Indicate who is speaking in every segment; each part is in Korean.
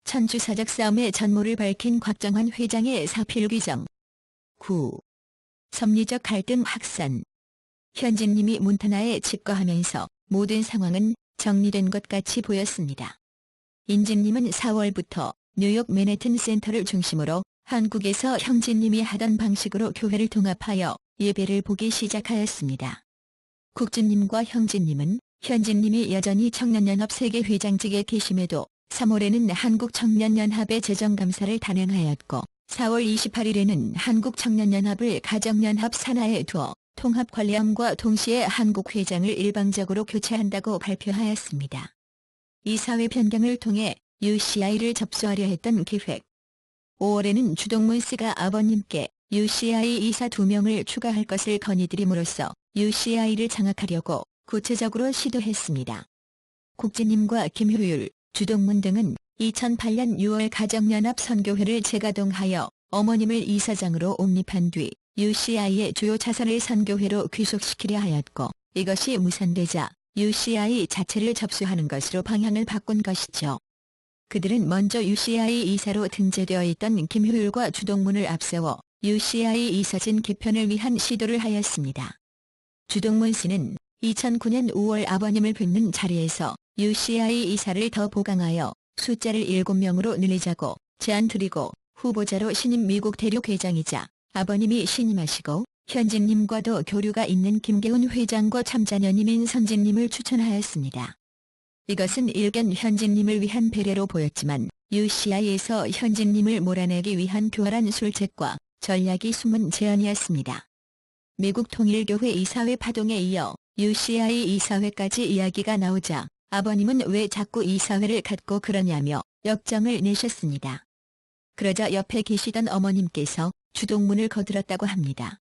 Speaker 1: 천주사적 싸움의 전모를 밝힌 곽정환 회장의 사필 규정. 9. 섭리적 갈등 확산. 현진님이 몬타나에 집거하면서 모든 상황은 정리된 것 같이 보였습니다. 인진님은 4월부터 뉴욕 맨해튼 센터를 중심으로 한국에서 형진님이 하던 방식으로 교회를 통합하여 예배를 보기 시작하였습니다. 국진님과 형진님은 현진님이 여전히 청년연합 세계회장직에 계심에도 3월에는 한국청년연합의 재정감사를 단행하였고 4월 28일에는 한국청년연합을 가정연합 산하에 두어 통합관리함과 동시에 한국회장을 일방적으로 교체한다고 발표하였습니다. 이사회 변경을 통해 UCI를 접수하려 했던 계획. 5월에는 주동문 씨가 아버님께 UCI 이사 2명을 추가할 것을 건의드림으로써 UCI를 장악하려고 구체적으로 시도했습니다. 국진님과 김효율, 주동문 등은 2008년 6월 가정연합 선교회를 재가동하여 어머님을 이사장으로 옹립한 뒤 UCI의 주요 자산을 선교회로 귀속시키려 하였고, 이것이 무산되자 UCI 자체를 접수하는 것으로 방향을 바꾼 것이죠. 그들은 먼저 UCI 이사로 등재되어 있던 김효율과 주동문을 앞세워 UCI 이사진 개편을 위한 시도를 하였습니다. 주동문 씨는 2009년 5월 아버님을 뵙는 자리에서 UCI 이사를 더 보강하여 숫자를 7명으로 늘리자고 제안드리고, 후보자로 신임 미국 대륙 회장이자 아버님이 신임하시고 현진님과도 교류가 있는 김계훈 회장과 참자녀님인 선진님을 추천하였습니다. 이것은 일견 현진님을 위한 배려로 보였지만 UCI에서 현진님을 몰아내기 위한 교활한 술책과 전략이 숨은 제안이었습니다. 미국 통일교회 이사회 파동에 이어 UCI 이사회까지 이야기가 나오자 아버님은 왜 자꾸 이사회를 갖고 그러냐며 역정을 내셨습니다. 그러자 옆에 계시던 어머님께서 주동문을 거들었다고 합니다.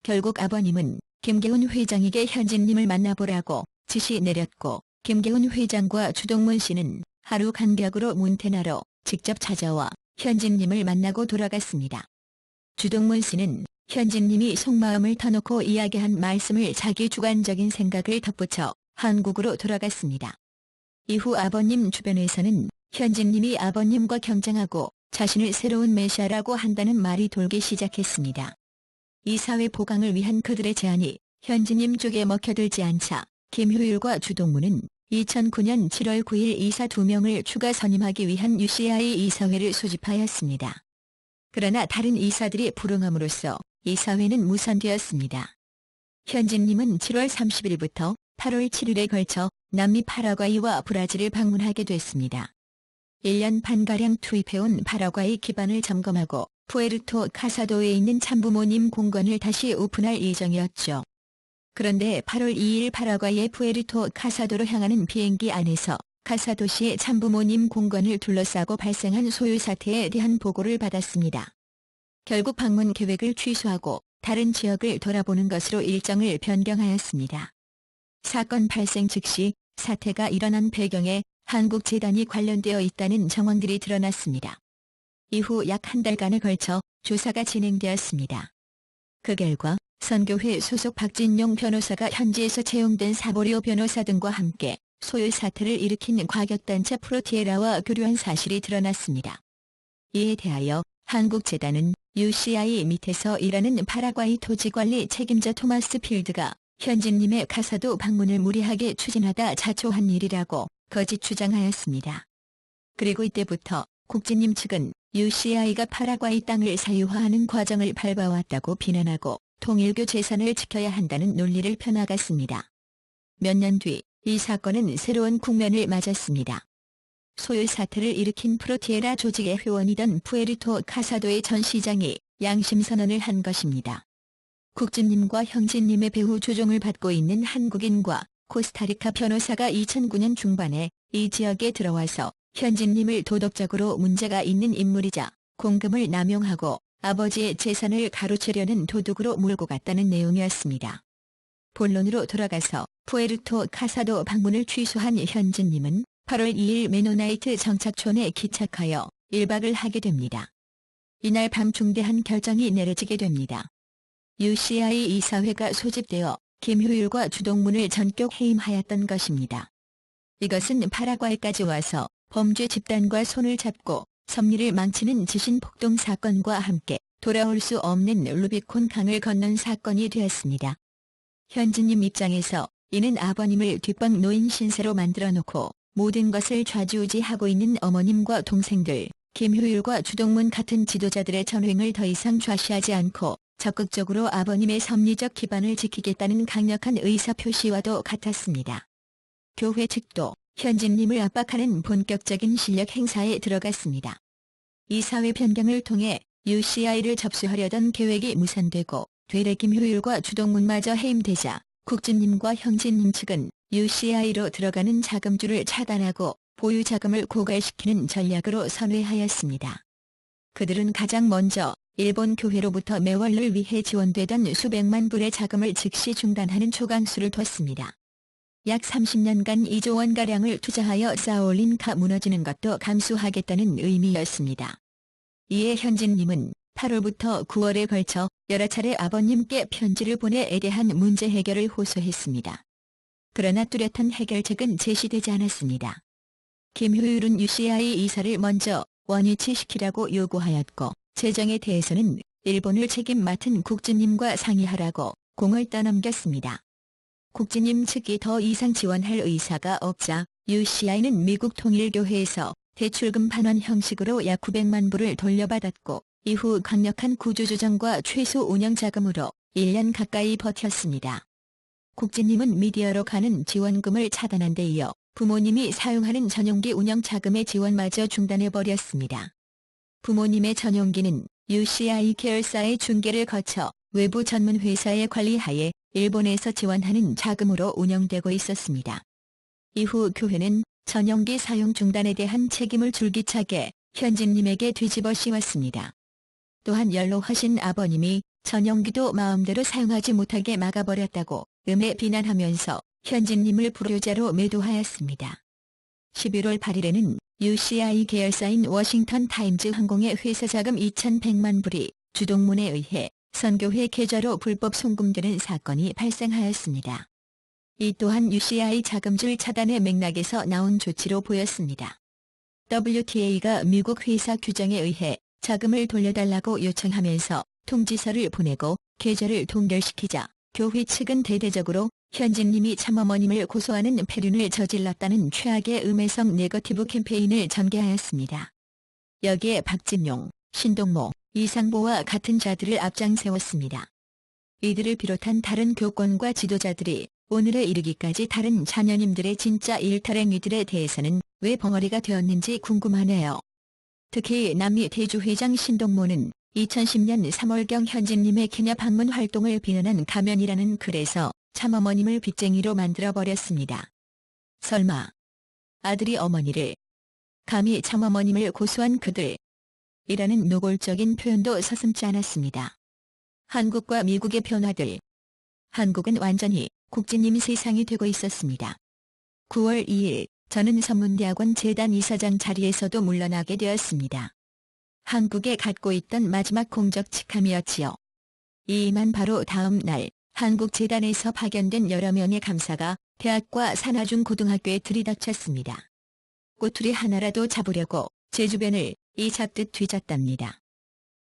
Speaker 1: 결국 아버님은 김계훈 회장에게 현진님을 만나보라고 지시 내렸고, 김계훈 회장과 주동문 씨는 하루 간격으로 몬태나로 직접 찾아와 현진님을 만나고 돌아갔습니다. 주동문 씨는 현진님이 속마음을 터놓고 이야기한 말씀을 자기 주관적인 생각을 덧붙여 한국으로 돌아갔습니다. 이후 아버님 주변에서는 현진님이 아버님과 경쟁하고 자신을 새로운 메시아라고 한다는 말이 돌기 시작했습니다. 이사회 보강을 위한 그들의 제안이 현진님 쪽에 먹혀들지 않자 김효율과 주동문은 2009년 7월 9일 이사 2명을 추가 선임하기 위한 UCI 이사회를 소집하였습니다. 그러나 다른 이사들이 불응함으로써 이사회는 무산되었습니다. 현진님은 7월 30일부터 8월 7일에 걸쳐 남미 파라과이와 브라질을 방문하게 됐습니다. 1년 반가량 투입해온 파라과이 기반을 점검하고 푸에르토 카사도에 있는 참부모님 공관을 다시 오픈할 예정이었죠. 그런데 8월 2일 파라과이의 푸에르토 카사도로 향하는 비행기 안에서 카사도시의 참부모님 공관을 둘러싸고 발생한 소요 사태에 대한 보고를 받았습니다. 결국 방문 계획을 취소하고 다른 지역을 돌아보는 것으로 일정을 변경하였습니다. 사건 발생 즉시 사태가 일어난 배경에 한국재단이 관련되어 있다는 정황들이 드러났습니다. 이후 약 한 달간에 걸쳐 조사가 진행되었습니다. 그 결과 선교회 소속 박진용 변호사가 현지에서 채용된 사보리오 변호사 등과 함께 소요 사태를 일으킨 과격단체 프로티에라와 교류한 사실이 드러났습니다. 이에 대하여 한국재단은 UCI 밑에서 일하는 파라과이 토지관리 책임자 토마스 필드가 현진님의 카사도 방문을 무리하게 추진하다 자초한 일이라고 거짓 주장하였습니다. 그리고 이때부터 국진님 측은 UCI가 파라과이 땅을 사유화하는 과정을 밟아왔다고 비난하고 통일교 재산을 지켜야 한다는 논리를 펴나갔습니다. 몇 년 뒤 이 사건은 새로운 국면을 맞았습니다. 소요 사태를 일으킨 프로티에라 조직의 회원이던 푸에르토 카사도의 전 시장이 양심선언을 한 것입니다. 국진님과 형진님의 배후 조종을 받고 있는 한국인과 코스타리카 변호사가 2009년 중반에 이 지역에 들어와서 현진님을 도덕적으로 문제가 있는 인물이자 공금을 남용하고 아버지의 재산을 가로채려는 도둑으로 몰고 갔다는 내용이었습니다. 본론으로 돌아가서 푸에르토 카사도 방문을 취소한 현진님은 8월 2일 메노나이트 정착촌에 기착하여 1박을 하게 됩니다. 이날 밤 중대한 결정이 내려지게 됩니다. UCI 이사회가 소집되어 김효율과 주동문을 전격 해임하였던 것입니다. 이것은 파라과이까지 와서 범죄 집단과 손을 잡고 섭리를 망치는 지신폭동 사건과 함께 돌아올 수 없는 루비콘 강을 건넌 사건이 되었습니다. 현진님 입장에서 이는 아버님을 뒷방 노인 신세로 만들어 놓고 모든 것을 좌지우지하고 있는 어머님과 동생들, 김효율과 주동문 같은 지도자들의 전횡을 더 이상 좌시하지 않고 적극적으로 아버님의 섭리적 기반을 지키겠다는 강력한 의사표시와도 같았습니다. 교회 측도 현진님을 압박하는 본격적인 실력 행사에 들어갔습니다. 이 사회 변경을 통해 UCI를 접수하려던 계획이 무산되고 되레 김효율과 주동문마저 해임되자 국진님과 형진님 측은 UCI로 들어가는 자금줄을 차단하고 보유 자금을 고갈시키는 전략으로 선회하였습니다. 그들은 가장 먼저 일본 교회로부터 매월을 위해 지원되던 수백만 불의 자금을 즉시 중단하는 초강수를 뒀습니다. 약 30년간 2조 원가량을 투자하여 쌓아올린 가 무너지는 것도 감수하겠다는 의미였습니다. 이에 현진님은 8월부터 9월에 걸쳐 여러 차례 아버님께 편지를 보내 에 대한 문제 해결을 호소했습니다. 그러나 뚜렷한 해결책은 제시되지 않았습니다. 김효율은 UCI 이사를 먼저 원위치시키라고 요구하였고 재정에 대해서는 일본을 책임 맡은 국진님과 상의하라고 공을 떠넘겼습니다. 국진님 측이 더 이상 지원할 의사가 없자 UCI는 미국 통일교회에서 대출금 반환 형식으로 약 900만 불을 돌려받았고 이후 강력한 구조조정과 최소 운영자금으로 1년 가까이 버텼습니다. 국진님은 미디어로 가는 지원금을 차단한 데 이어 부모님이 사용하는 전용기 운영자금의 지원마저 중단해버렸습니다. 부모님의 전용기는 UCI 계열사의 중개를 거쳐 외부 전문회사의 관리하에 일본에서 지원하는 자금으로 운영되고 있었습니다. 이후 교회는 전용기 사용 중단에 대한 책임을 줄기차게 현진님에게 뒤집어 씌웠습니다. 또한 연로하신 아버님이 전용기도 마음대로 사용하지 못하게 막아버렸다고 음해 비난하면서 현진님을 불효자로 매도하였습니다. 11월 8일에는 UCI 계열사인 워싱턴 타임즈 항공의 회사 자금 2,100만 불이 주동문에 의해 선교회 계좌로 불법 송금되는 사건이 발생하였습니다. 이 또한 UCI 자금줄 차단의 맥락에서 나온 조치로 보였습니다. WTA가 미국 회사 규정에 의해 자금을 돌려달라고 요청하면서 통지서를 보내고 계좌를 동결시키자 교회 측은 대대적으로 현진님이 참어머님을 고소하는 폐륜을 저질렀다는 최악의 음해성 네거티브 캠페인을 전개하였습니다. 여기에 박진용, 신동모, 이상보와 같은 자들을 앞장세웠습니다. 이들을 비롯한 다른 교권과 지도자들이 오늘에 이르기까지 다른 자녀님들의 진짜 일탈행위들에 대해서는 왜 벙어리가 되었는지 궁금하네요. 특히 남미 대주회장 신동모는 2010년 3월경 현진님의 케냐 방문 활동을 비난한 가면이라는 글에서 참어머님을 빚쟁이로 만들어버렸습니다. 설마 아들이 어머니를 감히 참어머님을 고소한 그들 이라는 노골적인 표현도 서슴지 않았습니다. 한국과 미국의 변화들. 한국은 완전히 국진님 세상이 되고 있었습니다. 9월 2일 저는 선문대학원 재단 이사장 자리에서도 물러나게 되었습니다. 한국에 갖고 있던 마지막 공적 직함이었지요. 이만 바로 다음 날 한국재단에서 파견된 여러 명의 감사가 대학과 산하중고등학교에 들이닥쳤습니다. 꼬투리 하나라도 잡으려고 제 주변을 이 잡듯 뒤졌답니다.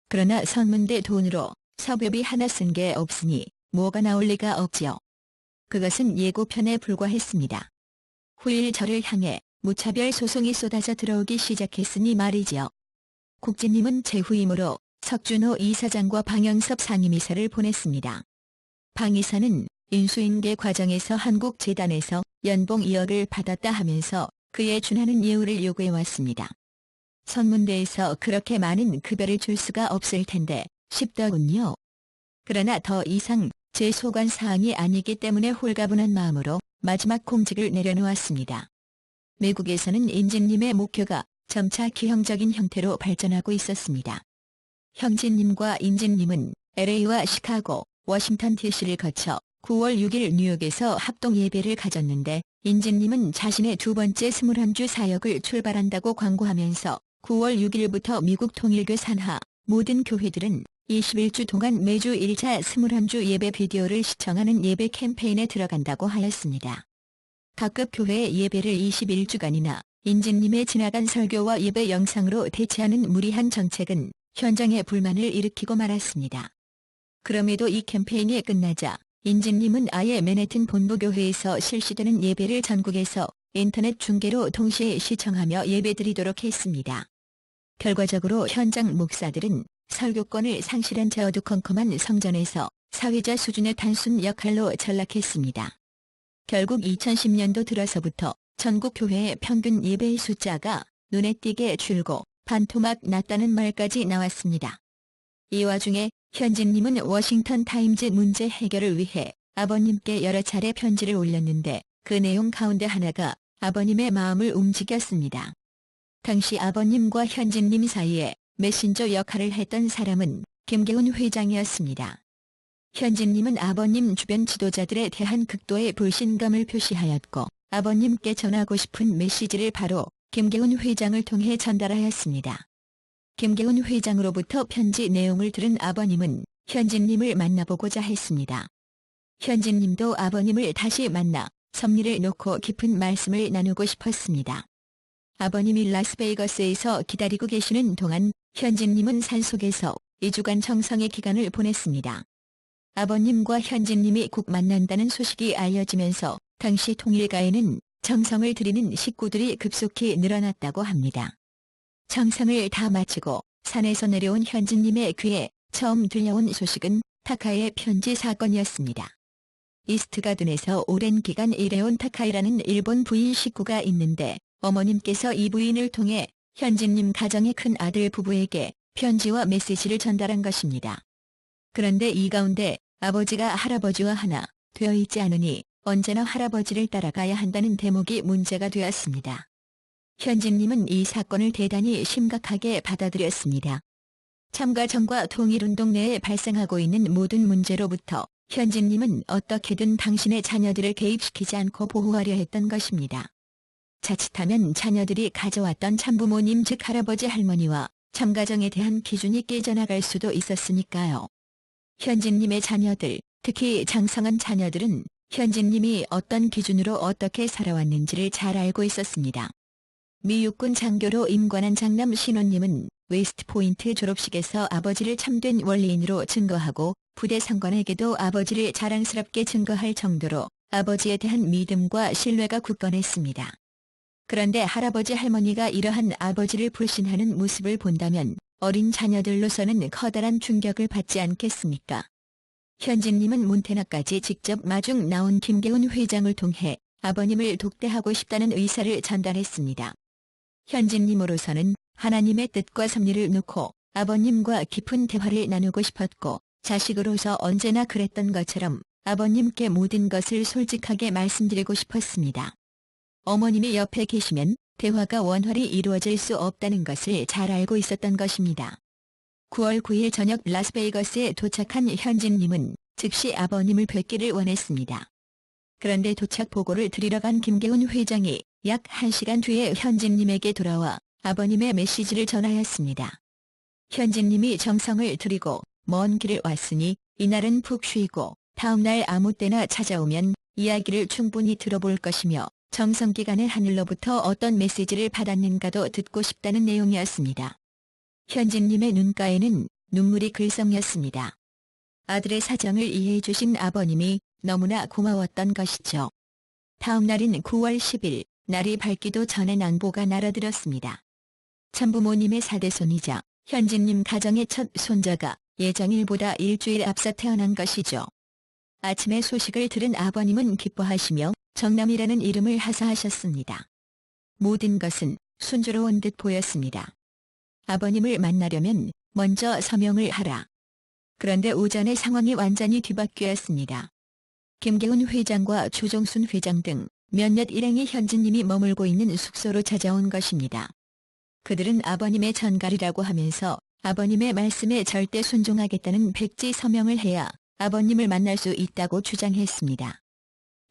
Speaker 1: 그러나 선문대 돈으로 사법비 하나 쓴 게 없으니 뭐가 나올 리가 없지요. 그것은 예고편에 불과했습니다. 후일 저를 향해 무차별 소송이 쏟아져 들어오기 시작했으니 말이지요. 국진님은 제 후임으로 석준호 이사장과 방영섭 상임이사를 보냈습니다. 방 이사는 인수인계 과정에서 한국재단에서 연봉 2억을 받았다 하면서 그에 준하는 예우를 요구해왔습니다. 선문대에서 그렇게 많은 급여를 줄 수가 없을 텐데 싶더군요. 그러나 더 이상 제 소관 사항이 아니기 때문에 홀가분한 마음으로 마지막 공직을 내려놓았습니다. 미국에서는 인진님의 목표가 점차 기형적인 형태로 발전하고 있었습니다. 형진님과 인진님은 LA와 시카고, 워싱턴 DC를 거쳐 9월 6일 뉴욕에서 합동 예배를 가졌는데 인진님은 자신의 두 번째 21주 사역을 출발한다고 광고하면서 9월 6일부터 미국 통일교 산하 모든 교회들은 21주 동안 매주 1차 21주 예배 비디오를 시청하는 예배 캠페인에 들어간다고 하였습니다. 각급 교회의 예배를 21주간이나 인진님의 지나간 설교와 예배 영상으로 대체하는 무리한 정책은 현장에 불만을 일으키고 말았습니다. 그럼에도 이 캠페인이 끝나자 인진님은 아예 맨해튼 본부교회에서 실시되는 예배를 전국에서 인터넷 중계로 동시에 시청하며 예배드리도록 했습니다. 결과적으로 현장 목사들은 설교권을 상실한 채 어두컴컴한 성전에서 사회자 수준의 단순 역할로 전락했습니다. 결국 2010년도 들어서부터 전국 교회의 평균 예배의 숫자가 눈에 띄게 줄고 반토막 났다는 말까지 나왔습니다. 이 와중에 현진님은 워싱턴 타임즈 문제 해결을 위해 아버님께 여러 차례 편지를 올렸는데 그 내용 가운데 하나가 아버님의 마음을 움직였습니다. 당시 아버님과 현진님 사이에 메신저 역할을 했던 사람은 김계훈 회장이었습니다. 현진님은 아버님 주변 지도자들에 대한 극도의 불신감을 표시하였고 아버님께 전하고 싶은 메시지를 바로 김계훈 회장을 통해 전달하였습니다. 김계훈 회장으로부터 편지 내용을 들은 아버님은 현진님을 만나보고자 했습니다. 현진님도 아버님을 다시 만나 섭리를 놓고 깊은 말씀을 나누고 싶었습니다. 아버님이 라스베이거스에서 기다리고 계시는 동안 현진님은 산속에서 2주간 청성의 기간을 보냈습니다. 아버님과 현진님이 곧 만난다는 소식이 알려지면서 당시 통일가에는 청성을 드리는 식구들이 급속히 늘어났다고 합니다. 청성을 다 마치고 산에서 내려온 현진님의 귀에 처음 들려온 소식은 타카의 편지 사건이었습니다. 이스트가든에서 오랜 기간 일해온 타카이라는 일본 부인 식구가 있는데 어머님께서 이 부인을 통해 현진님 가정의 큰 아들 부부에게 편지와 메시지를 전달한 것입니다. 그런데 이 가운데 아버지가 할아버지와 하나 되어 있지 않으니 언제나 할아버지를 따라가야 한다는 대목이 문제가 되었습니다. 현진님은 이 사건을 대단히 심각하게 받아들였습니다. 참가정과 통일운동 내에 발생하고 있는 모든 문제로부터 현진님은 어떻게든 당신의 자녀들을 개입시키지 않고 보호하려 했던 것입니다. 자칫하면 자녀들이 가져왔던 참부모님 즉 할아버지 할머니와 참가정에 대한 기준이 깨져나갈 수도 있었으니까요. 현진님의 자녀들, 특히 장성한 자녀들은 현진님이 어떤 기준으로 어떻게 살아왔는지를 잘 알고 있었습니다. 미 육군 장교로 임관한 장남 신혼님은 웨스트포인트 졸업식에서 아버지를 참된 원리인으로 증거하고 부대 상관에게도 아버지를 자랑스럽게 증거할 정도로 아버지에 대한 믿음과 신뢰가 굳건했습니다. 그런데 할아버지 할머니가 이러한 아버지를 불신하는 모습을 본다면 어린 자녀들로서는 커다란 충격을 받지 않겠습니까? 현진님은 몬태나까지 직접 마중 나온 김계훈 회장을 통해 아버님을 독대하고 싶다는 의사를 전달했습니다. 현진님으로서는 하나님의 뜻과 섭리를 놓고 아버님과 깊은 대화를 나누고 싶었고 자식으로서 언제나 그랬던 것처럼 아버님께 모든 것을 솔직하게 말씀드리고 싶었습니다. 어머님이 옆에 계시면 대화가 원활히 이루어질 수 없다는 것을 잘 알고 있었던 것입니다. 9월 9일 저녁 라스베이거스에 도착한 현진님은 즉시 아버님을 뵙기를 원했습니다. 그런데 도착 보고를 드리러 간 김계훈 회장이 약 1시간 뒤에 현진님에게 돌아와 아버님의 메시지를 전하였습니다. 현진님이 정성을 들이고 먼 길을 왔으니 이날은 푹 쉬고 다음날 아무 때나 찾아오면 이야기를 충분히 들어볼 것이며 정성기간에 하늘로부터 어떤 메시지를 받았는가도 듣고 싶다는 내용이었습니다. 현진님의 눈가에는 눈물이 글썽였습니다. 아들의 사정을 이해해 주신 아버님이 너무나 고마웠던 것이죠. 다음 날인 9월 10일, 날이 밝기도 전에 낭보가 날아들었습니다. 참부모님의 사대손이자 현진님 가정의 첫 손자가 예정일보다 일주일 앞서 태어난 것이죠. 아침에 소식을 들은 아버님은 기뻐하시며 정남이라는 이름을 하사하셨습니다. 모든 것은 순조로운 듯 보였습니다. 아버님을 만나려면 먼저 서명을 하라. 그런데 오전에 상황이 완전히 뒤바뀌었습니다. 김계훈 회장과 조종순 회장 등 몇몇 일행이 현진님이 머물고 있는 숙소로 찾아온 것입니다. 그들은 아버님의 전갈이라고 하면서 아버님의 말씀에 절대 순종하겠다는 백지 서명을 해야 아버님을 만날 수 있다고 주장했습니다.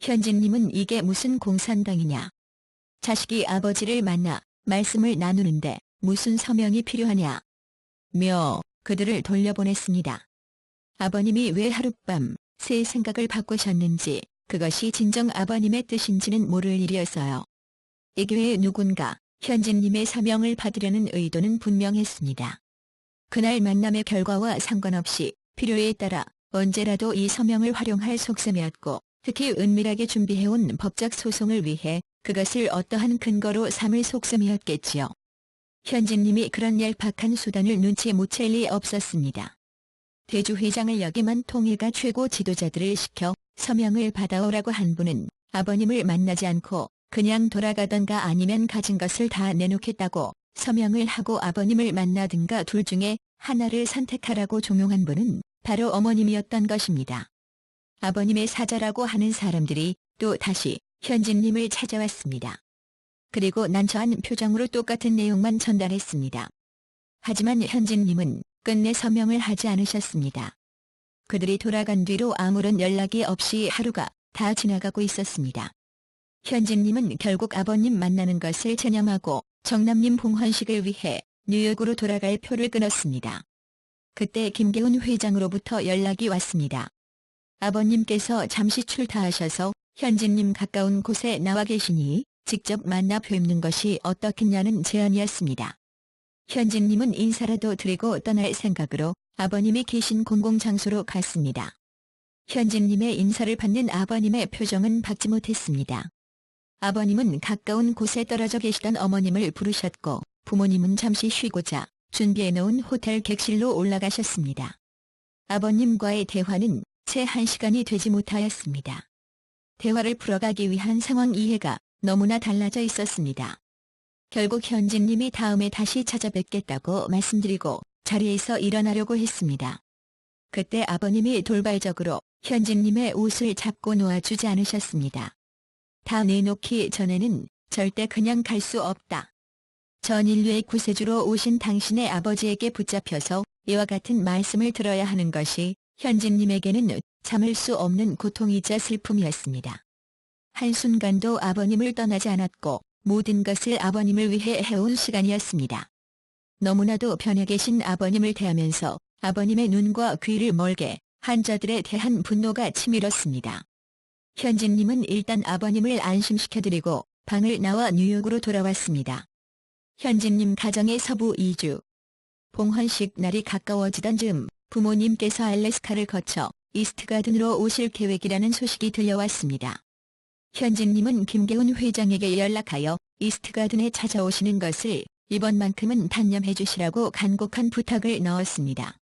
Speaker 1: 현진님은 이게 무슨 공산당이냐. 자식이 아버지를 만나 말씀을 나누는데 무슨 서명이 필요하냐. 며 그들을 돌려보냈습니다. 아버님이 왜 하룻밤 새 생각을 바꾸셨는지 그것이 진정 아버님의 뜻인지는 모를 일이었어요. 애교에 누군가 현진님의 서명을 받으려는 의도는 분명했습니다. 그날 만남의 결과와 상관없이 필요에 따라 언제라도 이 서명을 활용할 속셈이었고, 특히 은밀하게 준비해온 법적 소송을 위해 그것을 어떠한 근거로 삼을 속셈이었겠지요. 현진님이 그런 얄팍한 수단을 눈치 못 챌 리 없었습니다. 대주회장을 역임한 통일가 최고 지도자들을 시켜 서명을 받아오라고 한 분은 아버님을 만나지 않고 그냥 돌아가던가 아니면 가진 것을 다 내놓겠다고 서명을 하고 아버님을 만나든가 둘 중에 하나를 선택하라고 종용한 분은 바로 어머님이었던 것입니다. 아버님의 사자라고 하는 사람들이 또 다시 현진님을 찾아왔습니다. 그리고 난처한 표정으로 똑같은 내용만 전달했습니다. 하지만 현진님은 끝내 서명을 하지 않으셨습니다. 그들이 돌아간 뒤로 아무런 연락이 없이 하루가 다 지나가고 있었습니다. 현진님은 결국 아버님 만나는 것을 체념하고 정남님 봉헌식을 위해 뉴욕으로 돌아갈 표를 끊었습니다. 그때 김계훈 회장으로부터 연락이 왔습니다. 아버님께서 잠시 출타하셔서 현진님 가까운 곳에 나와 계시니 직접 만나 뵙는 것이 어떻겠냐는 제안이었습니다. 현진님은 인사라도 드리고 떠날 생각으로 아버님이 계신 공공장소로 갔습니다. 현진님의 인사를 받는 아버님의 표정은 밝지 못했습니다. 아버님은 가까운 곳에 떨어져 계시던 어머님을 부르셨고, 부모님은 잠시 쉬고자 준비해놓은 호텔 객실로 올라가셨습니다. 아버님과의 대화는 채 1시간이 되지 못하였습니다. 대화를 풀어가기 위한 상황 이해가 너무나 달라져 있었습니다. 결국 현진님이 다음에 다시 찾아뵙겠다고 말씀드리고 자리에서 일어나려고 했습니다. 그때 아버님이 돌발적으로 현진님의 옷을 잡고 놓아주지 않으셨습니다. 다 내놓기 전에는 절대 그냥 갈 수 없다. 전 인류의 구세주로 오신 당신의 아버지에게 붙잡혀서 이와 같은 말씀을 들어야 하는 것이 현진님에게는 참을 수 없는 고통이자 슬픔이었습니다. 한순간도 아버님을 떠나지 않았고 모든 것을 아버님을 위해 해온 시간이었습니다. 너무나도 변해 계신 아버님을 대하면서 아버님의 눈과 귀를 멀게 한 자들에 대한 분노가 치밀었습니다. 현진님은 일단 아버님을 안심시켜드리고 방을 나와 뉴욕으로 돌아왔습니다. 현진님 가정의 서부 이주. 봉헌식 날이 가까워지던 즈음 부모님께서 알래스카를 거쳐 이스트가든으로 오실 계획이라는 소식이 들려왔습니다. 현진님은 김계훈 회장에게 연락하여 이스트가든에 찾아오시는 것을 이번만큼은 단념해 주시라고 간곡한 부탁을 넣었습니다.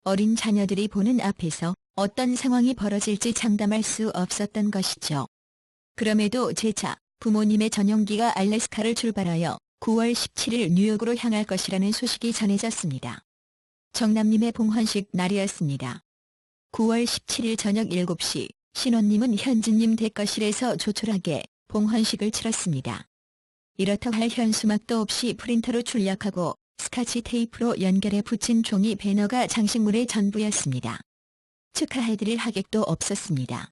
Speaker 1: 어린 자녀들이 보는 앞에서 어떤 상황이 벌어질지 장담할 수 없었던 것이죠. 그럼에도 재차 부모님의 전용기가 알래스카를 출발하여 9월 17일 뉴욕으로 향할 것이라는 소식이 전해졌습니다. 정남님의 봉헌식 날이었습니다. 9월 17일 저녁 7시 신혼님은 현진님 댁거실에서 조촐하게 봉헌식을 치렀습니다. 이렇다 할 현수막도 없이 프린터로 출력하고 스카치 테이프로 연결해 붙인 종이 배너가 장식물의 전부였습니다. 축하해드릴 하객도 없었습니다.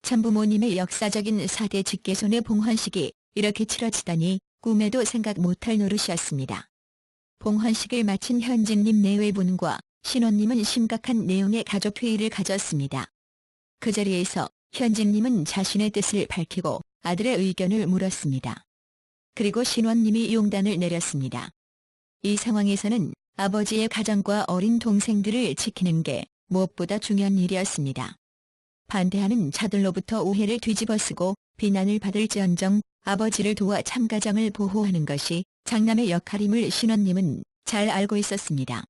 Speaker 1: 참부모님의 역사적인 4대 직계손의 봉헌식이 이렇게 치러지다니 꿈에도 생각 못할 노릇이었습니다. 봉헌식을 마친 현진님 내외분과 신혼님은 심각한 내용의 가족회의를 가졌습니다. 그 자리에서 현진님은 자신의 뜻을 밝히고 아들의 의견을 물었습니다. 그리고 신혼님이 용단을 내렸습니다. 이 상황에서는 아버지의 가정과 어린 동생들을 지키는 게 무엇보다 중요한 일이었습니다. 반대하는 자들로부터 오해를 뒤집어쓰고 비난을 받을지언정 아버지를 도와 참가정을 보호하는 것이 장남의 역할임을 신혼님은 잘 알고 있었습니다.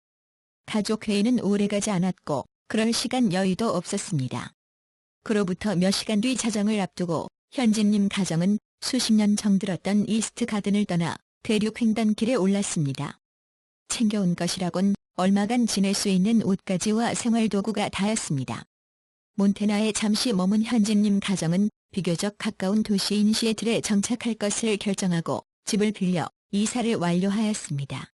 Speaker 1: 가족회의는 오래가지 않았고 그럴 시간 여유도 없었습니다. 그로부터 몇 시간 뒤 자정을 앞두고 현진님 가정은 수십 년 정들었던 이스트 가든을 떠나 대륙 횡단길에 올랐습니다. 챙겨온 것이라곤 얼마간 지낼 수 있는 옷가지와 생활도구가 다였습니다. 몬태나에 잠시 머문 현진님 가정은 비교적 가까운 도시인 시애틀에 정착할 것을 결정하고 집을 빌려 이사를 완료하였습니다.